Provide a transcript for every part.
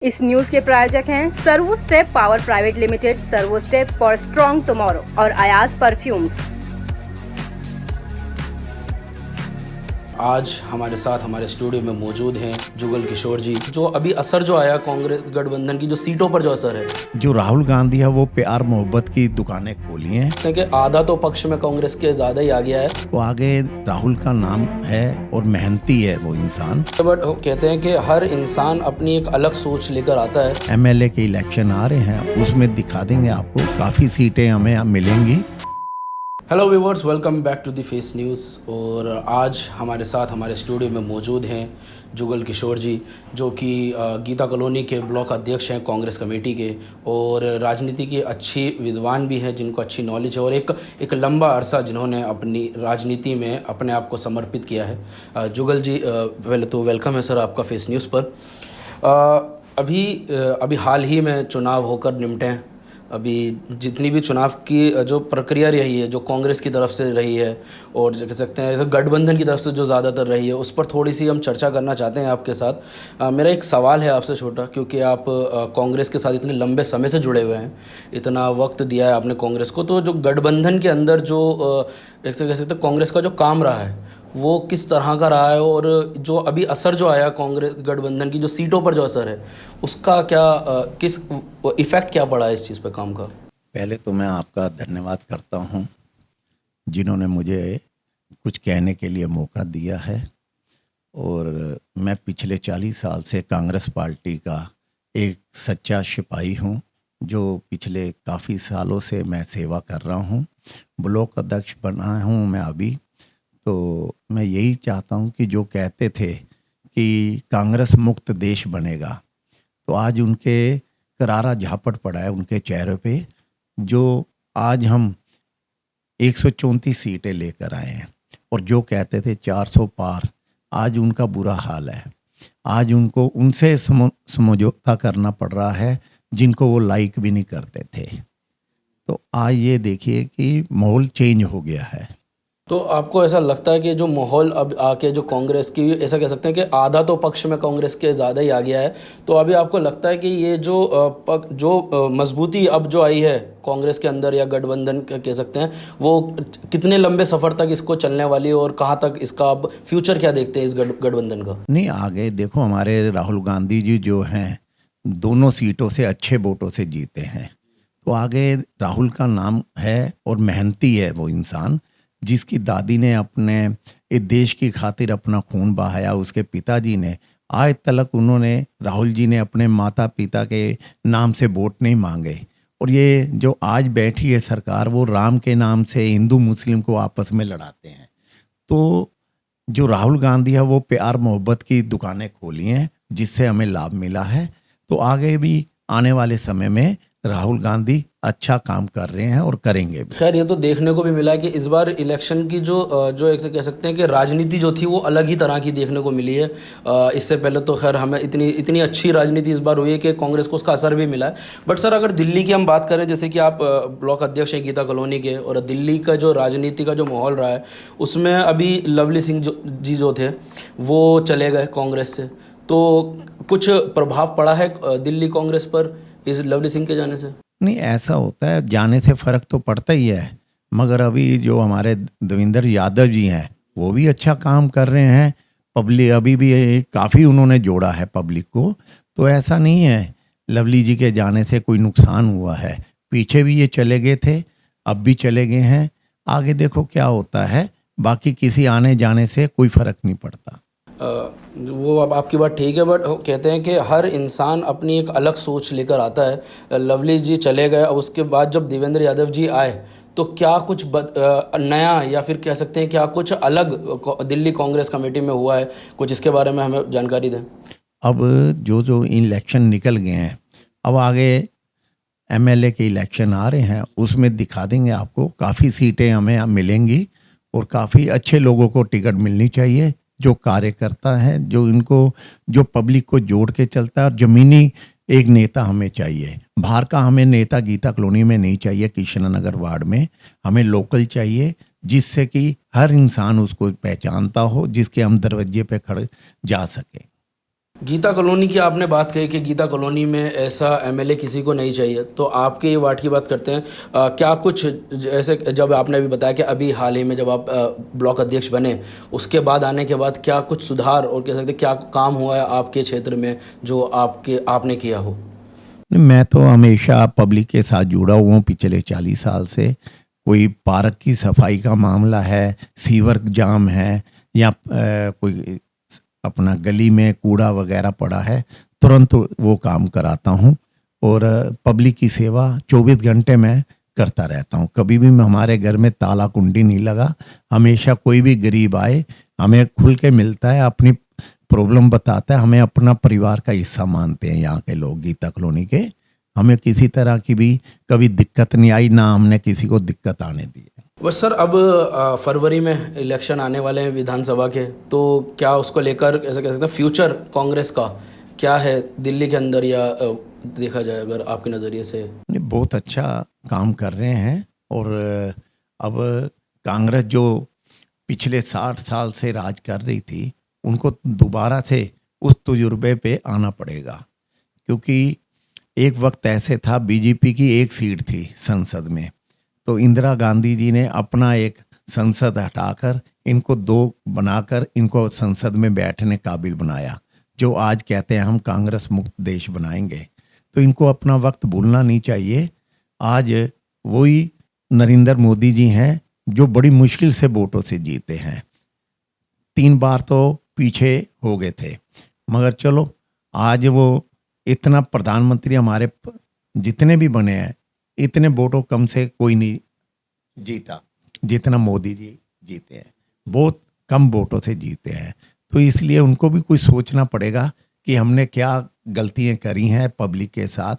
इस न्यूज के प्रायोजक हैं servo step power private limited, servo step for strong tomorrow और अयाज परफ्यूम्स। आज हमारे साथ हमारे स्टूडियो में मौजूद हैं जुगल किशोर जी। जो अभी असर जो आया कांग्रेस गठबंधन की जो सीटों पर जो असर है, जो राहुल गांधी है वो प्यार मोहब्बत की दुकानें खोली हैं कि आधा तो पक्ष में कांग्रेस के ज्यादा ही आ गया है। तो आगे राहुल का नाम है और मेहनती है वो इंसान। बट कहते हैं कि हर इंसान अपनी एक अलग सोच लेकर आता है। एमएलए के इलेक्शन आ रहे हैं, उसमें दिखा देंगे आपको, काफी सीटें हमें मिलेंगी। Hello viewers, welcome back to the Face News. और आज हमारे साथ हमारे स्टूडियो में मौजूद हैं जुगल किशोर जी, जो कि गीता कॉलोनी के ब्लॉक अध्यक्ष हैं कांग्रेस कमेटी के, और राजनीति के अच्छी विद्वान भी हैं जिनको अच्छी नॉलेज है, और एक लंबा अरसा जिन्होंने अपनी राजनीति में अपने आप को समर्पित किया है। जुगल जी, पहले तो वेलकम है सर आपका फेस न्यूज़ पर। अभी हाल ही में चुनाव होकर निपटे हैं। अभी जितनी भी चुनाव की जो प्रक्रिया रही है, जो कांग्रेस की तरफ से रही है और जो कह सकते हैं गठबंधन की तरफ से जो ज़्यादातर रही है, उस पर थोड़ी सी हम चर्चा करना चाहते हैं आपके साथ। मेरा एक सवाल है आपसे छोटा, क्योंकि आप कांग्रेस के साथ इतने लंबे समय से जुड़े हुए हैं, इतना वक्त दिया है आपने कांग्रेस को, तो जो गठबंधन के अंदर जो एक से कह सकते हैं कांग्रेस का जो काम रहा है वो किस तरह का रहा है, और जो अभी असर जो आया कांग्रेस गठबंधन की जो सीटों पर जो असर है उसका क्या किस इफ़ेक्ट क्या पड़ा है इस चीज़ पे काम का? पहले तो मैं आपका धन्यवाद करता हूं जिन्होंने मुझे कुछ कहने के लिए मौका दिया है। और मैं पिछले 40 साल से कांग्रेस पार्टी का एक सच्चा सिपाही हूं, जो पिछले काफ़ी सालों से मैं सेवा कर रहा हूं। ब्लॉक अध्यक्ष बना हूं मैं अभी। तो मैं यही चाहता हूं कि जो कहते थे कि कांग्रेस मुक्त देश बनेगा, तो आज उनके करारा झापट पड़ा है उनके चेहरे पे। जो आज हम 134 सीटें लेकर आए हैं, और जो कहते थे 400 पार, आज उनका बुरा हाल है। आज उनको उनसे समझौता करना पड़ रहा है जिनको वो लाइक भी नहीं करते थे। तो आज ये देखिए कि माहौल चेंज हो गया है। तो आपको ऐसा लगता है कि जो माहौल अब आके जो कांग्रेस की, ऐसा कह सकते हैं कि आधा तो पक्ष में कांग्रेस के ज़्यादा ही आ गया है, तो अभी आपको लगता है कि ये जो मजबूती अब जो आई है कांग्रेस के अंदर या गठबंधन कह सकते हैं, वो कितने लंबे सफ़र तक इसको चलने वाली है, और कहाँ तक इसका अब फ्यूचर क्या देखते हैं इस गठबंधन का? नहीं, आगे देखो, हमारे राहुल गांधी जी जो हैं दोनों सीटों से अच्छे वोटों से जीते हैं। तो आगे राहुल का नाम है और मेहनती है वो इंसान, जिसकी दादी ने अपने इस देश की खातिर अपना खून बहाया। उसके पिताजी ने आज तक उन्होंने, राहुल जी ने अपने माता पिता के नाम से वोट नहीं मांगे। और ये जो आज बैठी है सरकार, वो राम के नाम से हिंदू मुस्लिम को आपस में लड़ाते हैं। तो जो राहुल गांधी है वो प्यार मोहब्बत की दुकानें खोली हैं, जिससे हमें लाभ मिला है। तो आगे भी आने वाले समय में राहुल गांधी अच्छा काम कर रहे हैं और करेंगे भी। खैर, ये तो देखने को भी मिला है कि इस बार इलेक्शन की जो एक से कह सकते हैं कि राजनीति जो थी वो अलग ही तरह की देखने को मिली है। इससे पहले तो खैर हमें इतनी अच्छी राजनीति इस बार हुई है कि कांग्रेस को उसका असर भी मिला है। बट सर, अगर दिल्ली की हम बात करें, जैसे कि आप ब्लॉक अध्यक्ष हैं गीता कॉलोनी के, और दिल्ली का जो राजनीति का जो माहौल रहा है उसमें अभी लवली सिंह जी जो थे वो चले गए कांग्रेस से, तो कुछ प्रभाव पड़ा है दिल्ली कांग्रेस पर इस लवली सिंह के जाने से? नहीं, ऐसा होता है, जाने से फर्क तो पड़ता ही है। मगर अभी जो हमारे देवेंद्र यादव जी हैं वो भी अच्छा काम कर रहे हैं। पब्लिक अभी भी काफ़ी उन्होंने जोड़ा है पब्लिक को। तो ऐसा नहीं है लवली जी के जाने से कोई नुकसान हुआ है। पीछे भी ये चले गए थे, अब भी चले गए हैं। आगे देखो क्या होता है। बाकी किसी आने जाने से कोई फ़र्क नहीं पड़ता। वो अब आपकी बात ठीक है, बट कहते हैं कि हर इंसान अपनी एक अलग सोच लेकर आता है। लवली जी चले गए, अब उसके बाद जब देवेंद्र यादव जी आए, तो क्या कुछ नया, या फिर कह सकते हैं क्या कुछ अलग दिल्ली कांग्रेस कमेटी में हुआ है? कुछ इसके बारे में हमें जानकारी दें। अब जो इलेक्शन निकल गए हैं, अब आगे एमएलए के इलेक्शन आ रहे हैं, उसमें दिखा देंगे आपको, काफ़ी सीटें हमें मिलेंगी और काफ़ी अच्छे लोगों को टिकट मिलनी चाहिए, जो कार्यकर्ता है, जो पब्लिक को जोड़ के चलता है। और ज़मीनी एक नेता हमें चाहिए। बाहर का हमें नेता गीता कॉलोनी में नहीं चाहिए, कृष्णनगर वार्ड में हमें लोकल चाहिए, जिससे कि हर इंसान उसको पहचानता हो, जिसके हम दरवाजे पे खड़े जा सके। गीता कॉलोनी की आपने बात कही कि गीता कॉलोनी में ऐसा एमएलए किसी को नहीं चाहिए, तो आपके ये वार्ड की बात करते हैं। क्या कुछ जैसे जब आपने अभी बताया कि अभी हाल ही में जब आप ब्लॉक अध्यक्ष बने, उसके बाद आने के बाद क्या कुछ सुधार और कह सकते क्या काम हुआ है आपके क्षेत्र में जो आपने किया हो? मैं तो हमेशा पब्लिक के साथ जुड़ा हुआ हूँ पिछले 40 साल से। कोई पार्क की सफाई का मामला है, सीवर जाम है, या कोई अपना गली में कूड़ा वगैरह पड़ा है, तुरंत वो काम कराता हूँ। और पब्लिक की सेवा 24 घंटे में करता रहता हूँ। कभी भी हमारे घर में ताला कुंडी नहीं लगा। हमेशा कोई भी गरीब आए, हमें खुल के मिलता है, अपनी प्रॉब्लम बताता है, हमें अपना परिवार का हिस्सा मानते हैं यहाँ के लोग गीता कॉलोनी के। हमें किसी तरह की भी कभी दिक्कत नहीं आई, ना हमने किसी को दिक्कत आने दी है। बस सर, अब फरवरी में इलेक्शन आने वाले हैं विधानसभा के, तो क्या उसको लेकर ऐसा कह सकते हैं फ्यूचर कांग्रेस का क्या है दिल्ली के अंदर, या देखा जाए अगर आपके नज़रिए से? बहुत अच्छा काम कर रहे हैं। और अब कांग्रेस जो पिछले 60 साल से राज कर रही थी, उनको दोबारा से उस तजुर्बे पे आना पड़ेगा। क्योंकि एक वक्त ऐसे था, बीजेपी की एक सीट थी संसद में, तो इंदिरा गांधी जी ने अपना एक संसद हटाकर इनको 2 बनाकर इनको संसद में बैठने काबिल बनाया, जो आज कहते हैं हम कांग्रेस मुक्त देश बनाएंगे। तो इनको अपना वक्त भूलना नहीं चाहिए। आज वही नरेंद्र मोदी जी हैं जो बड़ी मुश्किल से वोटों से जीते हैं। 3 बार तो पीछे हो गए थे, मगर चलो आज वो इतना प्रधानमंत्री हमारे जितने भी बने हैं, इतने वोटों कम से कोई नहीं जीता जितना मोदी जी जीते हैं। बहुत कम वोटों से जीते हैं। तो इसलिए उनको भी कुछ सोचना पड़ेगा कि हमने क्या गलतियां करी हैं पब्लिक के साथ।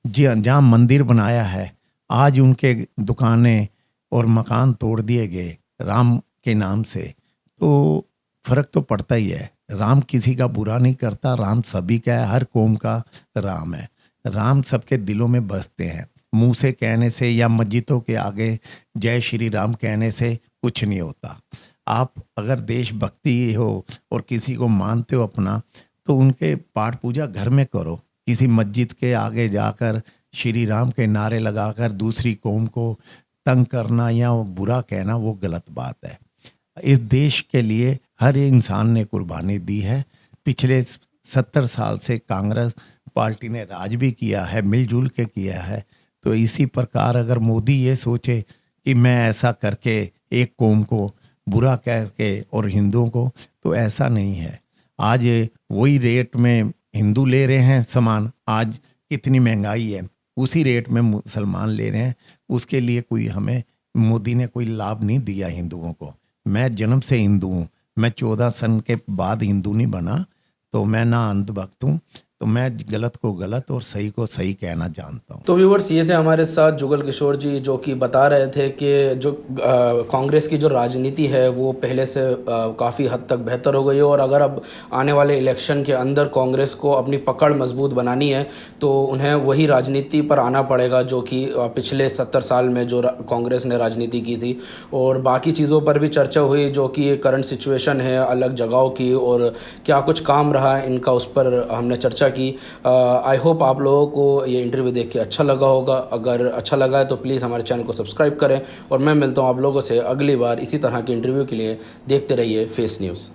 जहाँ मंदिर बनाया है, आज उनके दुकानें और मकान तोड़ दिए गए राम के नाम से, तो फर्क तो पड़ता ही है। राम किसी का बुरा नहीं करता, राम सभी का है, हर कौम का राम है। राम सबके दिलों में बसते हैं। मुंह से कहने से या मस्जिदों के आगे जय श्री राम कहने से कुछ नहीं होता। आप अगर देशभक्ति हो और किसी को मानते हो अपना, तो उनके पाठ पूजा घर में करो। किसी मस्जिद के आगे जाकर श्री राम के नारे लगाकर दूसरी कौम को तंग करना या बुरा कहना, वो गलत बात है। इस देश के लिए हर इंसान ने कुर्बानी दी है। पिछले 70 साल से कांग्रेस पार्टी ने राज भी किया है, मिलजुल के किया है। तो इसी प्रकार अगर मोदी ये सोचे कि मैं ऐसा करके एक कौम को बुरा करके और हिंदुओं को, तो ऐसा नहीं है। आज वही रेट में हिंदू ले रहे हैं सामान, आज कितनी महंगाई है, उसी रेट में मुसलमान ले रहे हैं। उसके लिए कोई हमें मोदी ने कोई लाभ नहीं दिया हिंदुओं को। मैं जन्म से हिंदू हूँ, मैं 14 सन के बाद हिंदू नहीं बना, तो मैं ना अंधभक्त हूँ। तो मैं गलत को गलत और सही को सही कहना जानता हूँ। तो व्यूवर्स, ये थे हमारे साथ जुगल किशोर जी, जो कि बता रहे थे कि जो कांग्रेस की जो राजनीति है वो पहले से काफ़ी हद तक बेहतर हो गई है, और अगर अब आने वाले इलेक्शन के अंदर कांग्रेस को अपनी पकड़ मजबूत बनानी है तो उन्हें वही राजनीति पर आना पड़ेगा जो कि पिछले 70 साल में जो कांग्रेस ने राजनीति की थी। और बाकी चीज़ों पर भी चर्चा हुई, जो कि करंट सिचुएशन है अलग जगहों की, और क्या कुछ काम रहा है इनका, उस पर हमने चर्चा की। आई होप आप लोगों को ये इंटरव्यू देख के अच्छा लगा होगा। अगर अच्छा लगा है तो प्लीज़ हमारे चैनल को सब्सक्राइब करें, और मैं मिलता हूँ आप लोगों से अगली बार इसी तरह के इंटरव्यू के लिए। देखते रहिए फेस न्यूज़।